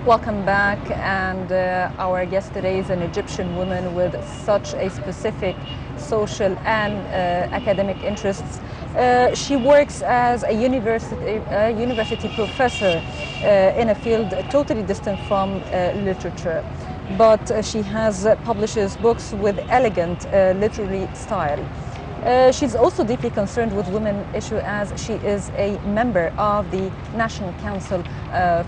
Welcome back, and our guest today is an Egyptian woman with such a specific social and academic interests. She works as a university professor in a field totally distant from literature, but she has publishes books with elegant literary style. She's also deeply concerned with women issue, as she is a member of the National Council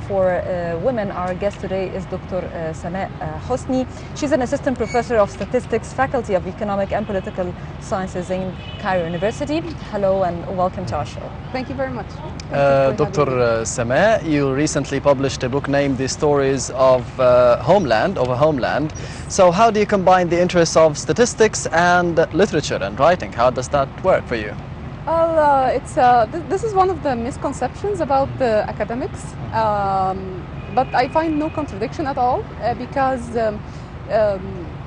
for Women. Our guest today is Dr. Samaa.Hosny. She's an assistant professor of statistics, faculty of economic and political sciences in Cairo University. Hello and welcome to our show. Thank you very much. Dr. Samaa, you recently published a book named The Stories of Homeland. So how do you combine the interests of statistics and literature and writing? How does that work for you? Well, this is one of the misconceptions about the academics, but I find no contradiction at all because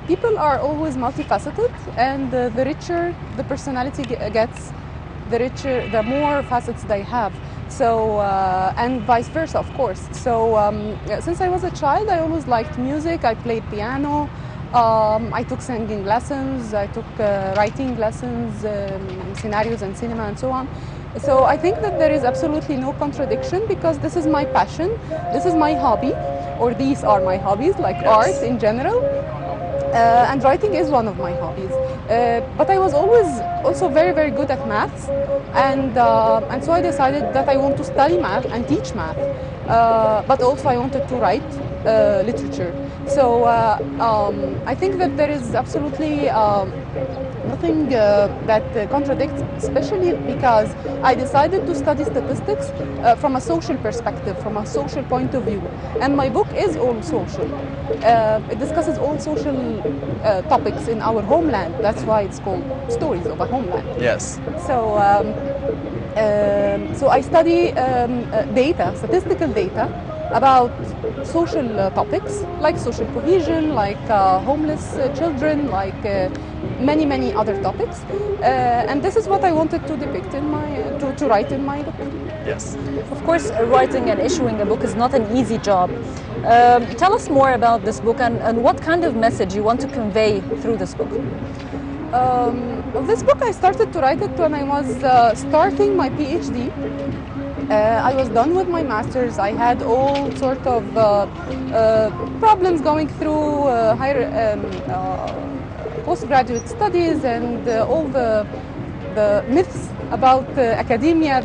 people are always multifaceted, and the richer the personality gets, the more facets they have. So, and vice versa, of course. So, since I was a child, I always liked music. I played piano. I took singing lessons. I took writing lessons, scenarios and cinema and so on. So I think that there is absolutely no contradiction, because this is my passion. This is my hobby, or these are my hobbies, like art in general. And writing is one of my hobbies. But I was always also very, very good at maths, and so I decided that I want to study math and teach math. But also I wanted to write literature. So I think that there is absolutely nothing that contradicts, especially because I decided to study statistics from a social perspective, from a social point of view. And my book is all social. It discusses all social topics in our homeland. That's why it's called Stories of a Homeland. Yes. So, so I study data, statistical data, about social topics like social cohesion, like homeless children, like many, many other topics. And this is what I wanted to depict in my, to write in my book. Yes. Of course, writing and issuing a book is not an easy job. Tell us more about this book and what kind of message you want to convey through this book. This book, I started to write it when I was starting my PhD. I was done with my master's. I had all sort of problems going through higher postgraduate studies, and all the myths about academia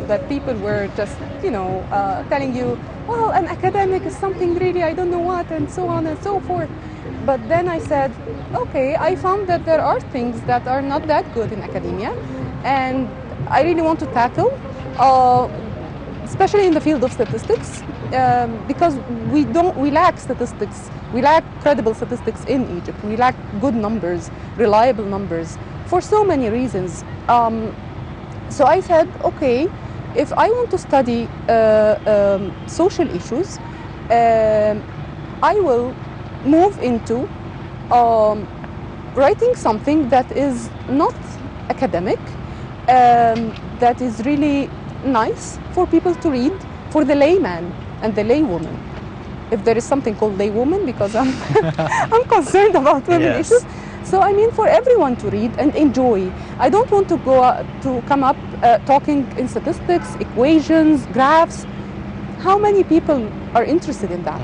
that people were just, you know, telling you, well, an academic is something really, I don't know what, and so on and so forth. But then I said, okay, I found that there are things that are not that good in academia, and I really want to tackle, especially in the field of statistics, because we lack statistics. We lack credible statistics in Egypt. We lack good numbers, reliable numbers, for so many reasons. So I said, okay, if I want to study social issues, I will move into writing something that is not academic, that is really nice for people to read, for the layman and the laywoman. If there is something called laywoman, because I'm concerned about women issues. So I mean, for everyone to read and enjoy. I don't want to come up talking in statistics, equations, graphs. How many people are interested in that?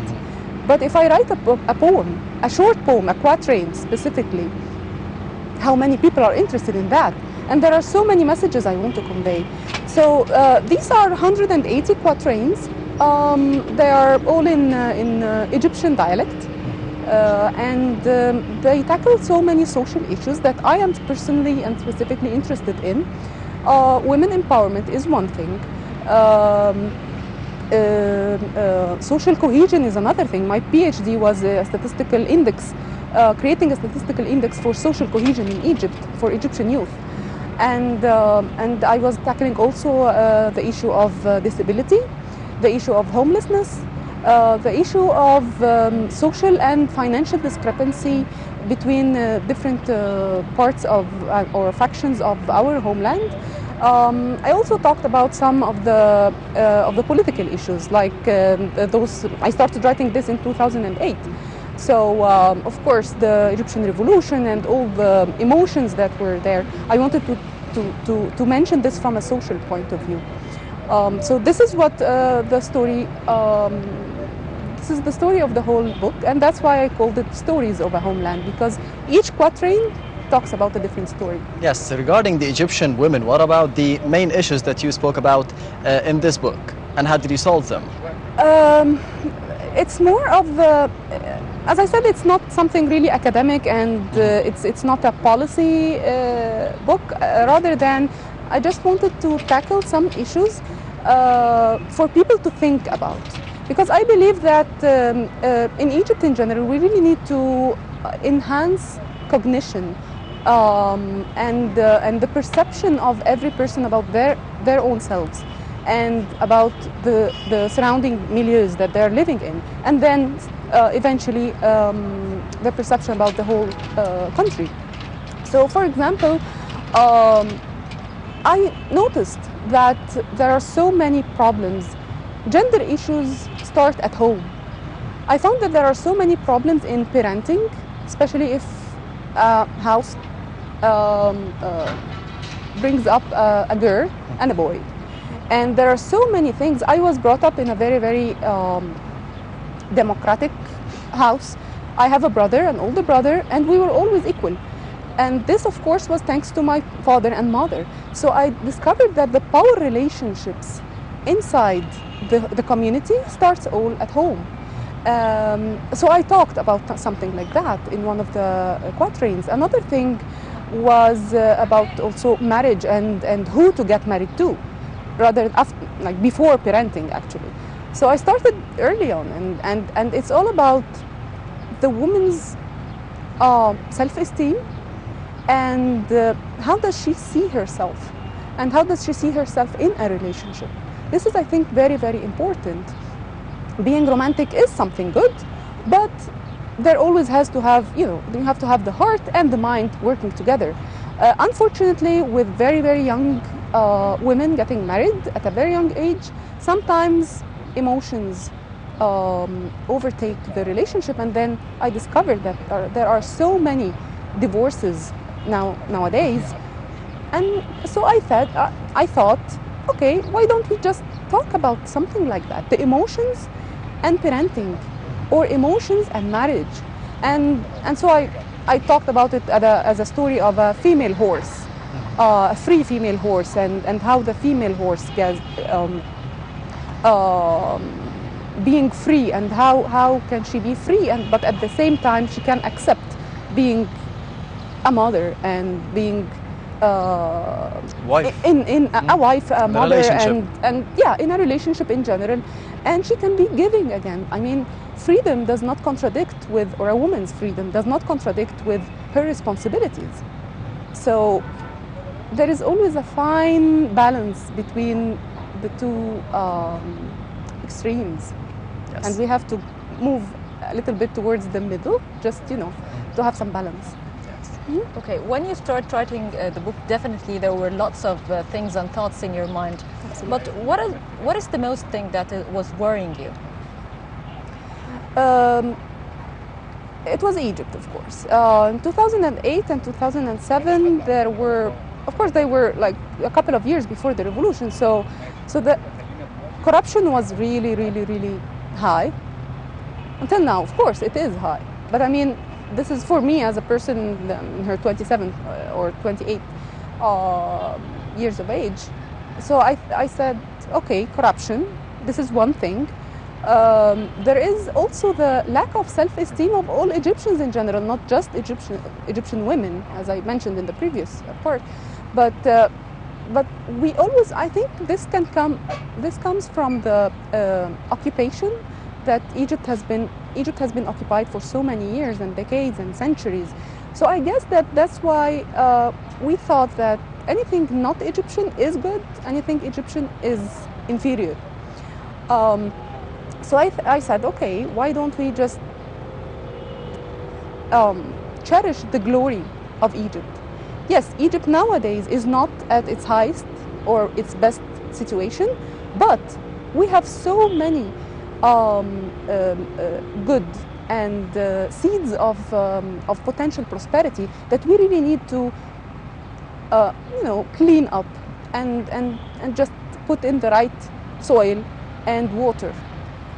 But if I write a poem, a short poem, a quatrain specifically, how many people are interested in that? And there are so many messages I want to convey. So these are 180 quatrains. They are all in Egyptian dialect. And they tackle so many social issues that I am personally and specifically interested in. Women empowerment is one thing. Social cohesion is another thing. My PhD was a statistical index, creating a statistical index for social cohesion in Egypt, for Egyptian youth. And I was tackling also the issue of disability, the issue of homelessness, the issue of social and financial discrepancy between different parts of or factions of our homeland, I also talked about some of the political issues, like those. I started writing this in 2008. So, of course, the Egyptian revolution and all the emotions that were there, I wanted to mention this from a social point of view. So this is what the story, this is the story of the whole book, and that's why I called it Stories of a Homeland, because each quatrain talks about a different story. Yes, regarding the Egyptian women, what about the main issues that you spoke about in this book, and how did you solve them? It's more of the, as I said, it's not something really academic, and it's not a policy book. Rather than, I just wanted to tackle some issues for people to think about, because I believe that in Egypt in general, we really need to enhance cognition and the perception of every person about their own selves, and about the surrounding milieus that they're living in, and then eventually the perception about the whole country. So, for example, I noticed that there are so many problems. Gender issues start at home. I found that there are so many problems in parenting, especially if a house brings up a girl and a boy. And there are so many things. I was brought up in a very, very democratic house. I have a brother, an older brother, and we were always equal. And this, of course, was thanks to my father and mother. So I discovered that the power relationships inside the community starts all at home. So I talked about something like that in one of the quatrains. Another thing was about also marriage and who to get married to, rather after, like before parenting, actually. So I started early on, and it's all about the woman's self-esteem, and how does she see herself, and how does she see herself in a relationship. This is, I think, very, very important. Being romantic is something good, but there always has to have, you have to have the heart and the mind working together. Unfortunately, with very, very young women getting married at a very young age, sometimes emotions overtake the relationship, and then I discovered that there are so many divorces nowadays. And so I thought, okay, why don't we just talk about something like that, the emotions and parenting, or emotions and marriage. And so I talked about it as a story of a female horse, a free female horse, and how the female horse gets being free, and how can she be free, but at the same time she can accept being a mother and being wife. A wife, a mother, and yeah, in a relationship in general, and she can be giving again. I mean, freedom does not contradict with, or a woman's freedom does not contradict with her responsibilities. So there is always a fine balance between the two extremes. Yes. And we have to move a little bit towards the middle, just to have some balance. Mm-hmm. Okay, when you start writing the book, definitely there were lots of things and thoughts in your mind. Absolutely. But what is the most thing that was worrying you? It was Egypt, of course. In 2008 and 2007, there were, of course, they were like a couple of years before the revolution. So the corruption was really, really, really high. Until now, of course, it is high. But I mean, this is for me as a person in her 27 or 28 years of age. So I said, okay, corruption, this is one thing. There is also the lack of self-esteem of all Egyptians in general, not just Egyptian women, as I mentioned in the previous part. But we always, I think this comes from the occupation that Egypt has been occupied for so many years and decades and centuries. So I guess that's why we thought that anything not Egyptian is good, anything Egyptian is inferior. So I said, okay, why don't we just cherish the glory of Egypt? Yes, Egypt nowadays is not at its highest or its best situation, but we have so many good and seeds of potential prosperity that we really need to clean up and just put in the right soil and water.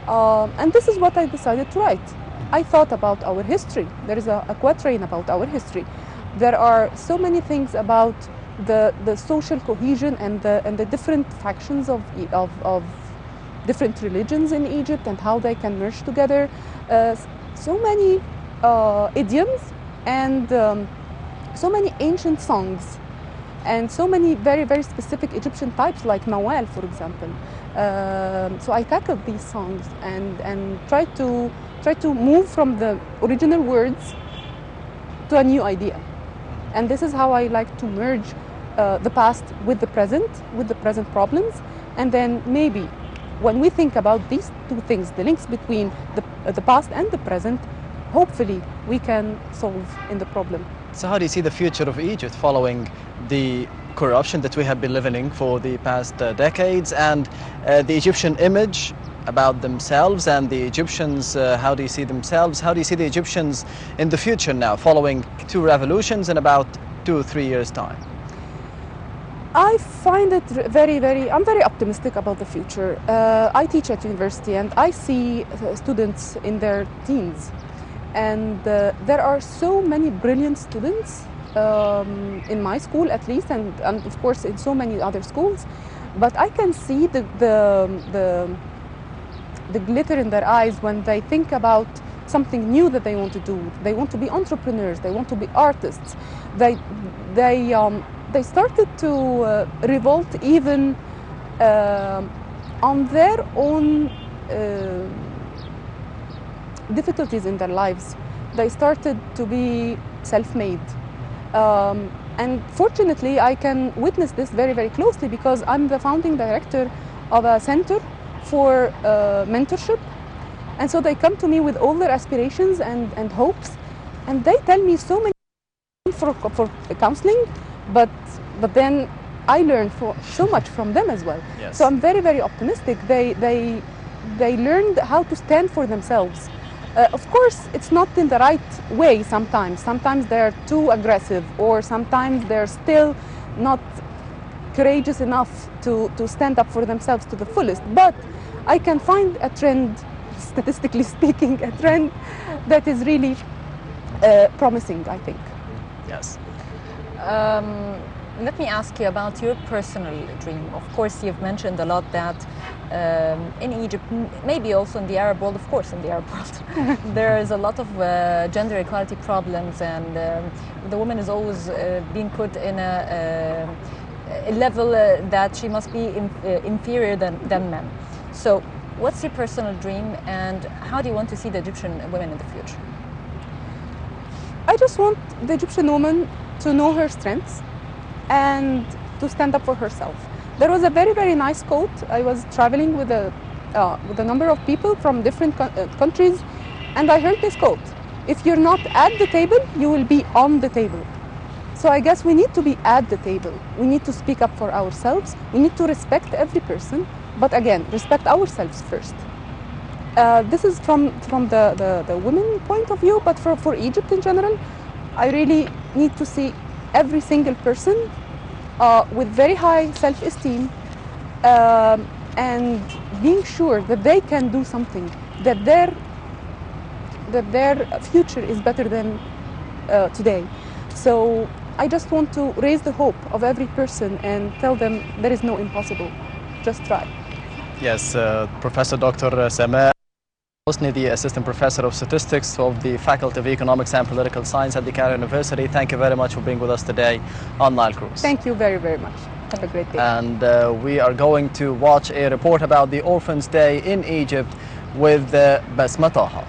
And this is what I decided to write. I thought about our history. There is a quatrain about our history. There are so many things about the social cohesion and the different factions of different religions in Egypt and how they can merge together. So many idioms and so many ancient songs and so many very, very specific Egyptian types like Mawal, for example. So I tackled these songs and tried to move from the original words to a new idea. And this is how I like to merge the past with the present problems, and then maybe when we think about these two things, the links between the past and the present, hopefully we can solve in the problem. So how do you see the future of Egypt following the corruption that we have been living in for the past decades, and the Egyptian image about themselves and the Egyptians, how do you see themselves? How do you see the Egyptians in the future now, following 2 revolutions in about 2 or 3 years' time? I find it I'm very optimistic about the future. I teach at university and I see students in their teens. And there are so many brilliant students in my school at least, and of course in so many other schools. But I can see the glitter in their eyes when they think about something new that they want to do. They want to be entrepreneurs. They want to be artists. They started to revolt even on their own difficulties in their lives. They started to be self-made. And fortunately, I can witness this very, very closely because I'm the founding director of a center for mentorship. And so they come to me with all their aspirations and hopes, and they tell me so many for counseling, but then I learn so much from them as well. Yes. So I'm very, very optimistic. They learned how to stand for themselves. Of course, it's not in the right way sometimes. Sometimes they're too aggressive, or sometimes they're still not courageous enough to stand up for themselves to the fullest. But I can find a trend, statistically speaking, a trend that is really promising, I think. Yes. Let me ask you about your personal dream. Of course, you've mentioned a lot that in Egypt, maybe also in the Arab world, of course in the Arab world, there is a lot of gender equality problems, and the woman is always being put in a level that she must be inferior than men. So what's your personal dream, and how do you want to see the Egyptian women in the future? I just want the Egyptian woman to know her strengths and to stand up for herself. There was a very, very nice quote. I was traveling with a number of people from different countries, and I heard this quote: if you're not at the table, you will be on the table. So I guess we need to be at the table. We need to speak up for ourselves. We need to respect every person, but again, respect ourselves first. This is from the women point of view, but for Egypt in general, I really need to see every single person with very high self-esteem and being sure that they can do something, that their future is better than today. So I just want to raise the hope of every person and tell them there is no impossible, just try. Yes, Professor Dr. samaa.hazem.hosny, the Assistant Professor of Statistics of the Faculty of Economics and Political Science at the Cairo University. Thank you very much for being with us today on Nile Cruise. Thank you very, very much. Have a great day. And we are going to watch a report about the Orphans' Day in Egypt with Basma Taha.